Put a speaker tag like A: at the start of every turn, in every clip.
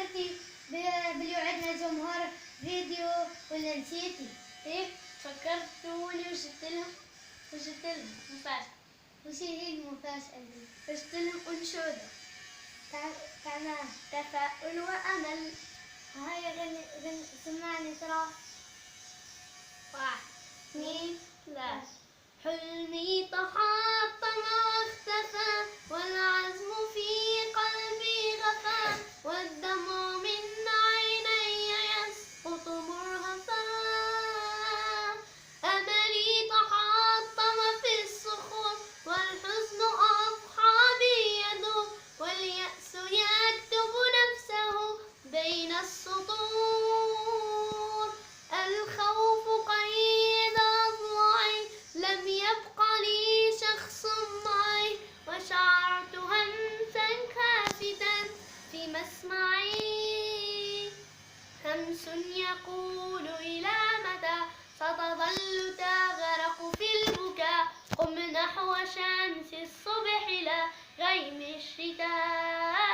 A: فكرتي باللي وعدنا الجمهور فيديو ولا نسيتي؟
B: ايه فكرت تقولي وجدت لهم مفاجأة.
A: وش هي المفاجأة دي؟
B: وجدت لهم أنشودة.
A: تمام.
B: تفاؤل وأمل.
A: هاي سمعني ترى.
B: 1 2 3. حلمي تحطم واختفى والعزم في قلبي غفى والدمع من عيني يسقط مرهفا. أملي تحطم في الصخور والحزن أضحى بي يدور واليأس يكتب نفسه بين السطور. الخوف قيد أضلعي لم يبق لي شخص معي وشعرت همسا خافتا في مسمعي. همس يقول إلى متى ستظل تغرق في البكاء قم نحو شمس الصبح لا غيم الشتاء.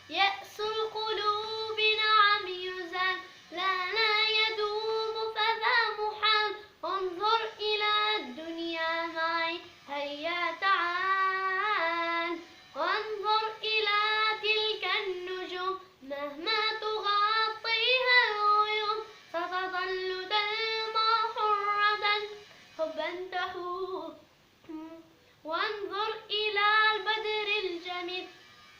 B: يأس القلوب نعم يزال لا يدوم فذا محال انظر إلى الدنيا معي هيا تعال وانظر إلى تلك النجوم مهما تغطيها الغيوم ستظل تلمع حرة حبا تحوم. وانظر إلى البدر الجميل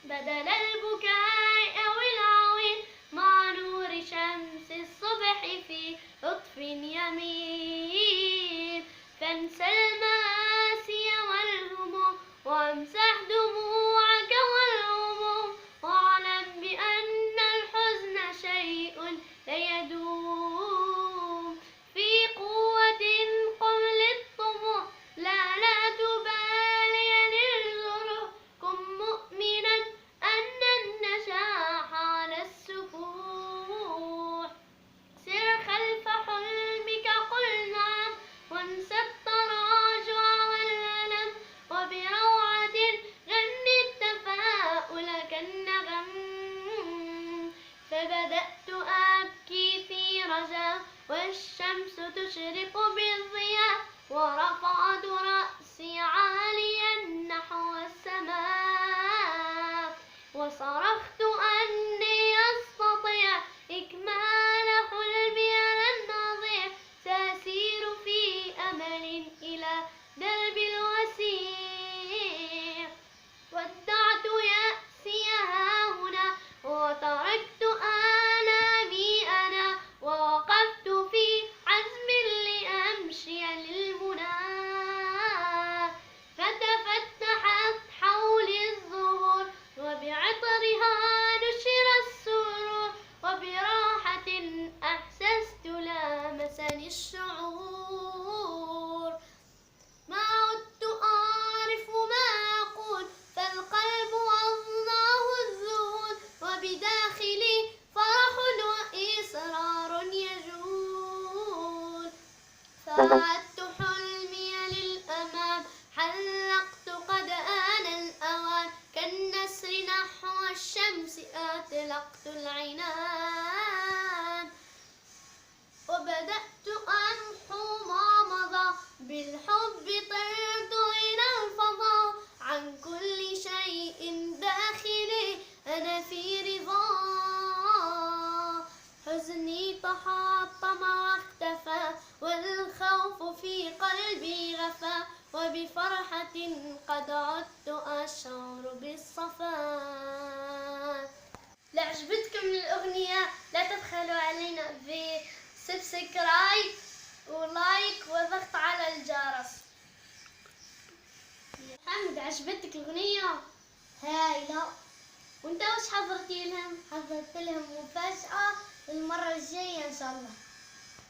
B: بدل البكاء أو العويل مع نور شمس الصبح في لطف يميل. فانسى المآسي والهموم وامسح دموعك والهموم واعلم بأن الحزن شيء لا يدوم. في قوة قم للطموح لا تبالي للظروف كن مؤمنا أن النجاح على السفوح. سر خلف حلمك قل نعم وانسى التراجع والألم وبروعة غن التفاؤل كالنغم. فبدأت أبكي في رجاء والشمس تشرق بالضياء ورفعت رأسي عاليا نحو السماء وصرخت أني أستطيع إكمال حلمي لن أضيع سأسير في أمل إلى درب الوسيع. ودعت يأسي هاهنا وتركت آلامي أنا ووقفت في عزم لأمشي للمنى. فتفتحت حولي الزهور وبعطرها نشر السرور وبراحة أحسست لامسني الشعور. ما عدت أعرف ما أقول فالقلب أضناه الذهول وبداخلي فرح وإصرار يجول. فعدت حلمي للأمام حلقت قد آن الأوان كالنسر نحو الشمس أطلقت العنان. وبدأت أمحو ما مضى بالحب طرت إلى الفضاء عن كل شيء داخلي أنا في رضا. حزني تحطم واختفى والخوف في قلبي غفى وبفرحة قد عدت أشعر بالصفاء. لعجبتكم الأغنية لا تبخلوا علينا بسبسكرايب ولايك وضغط على الجرس. محمد عجبتك الأغنية؟
A: هايلة.
B: وانت وش حضرتي لهم؟
A: حضرت لهم مفاجأة المرة الجاية إن شاء الله.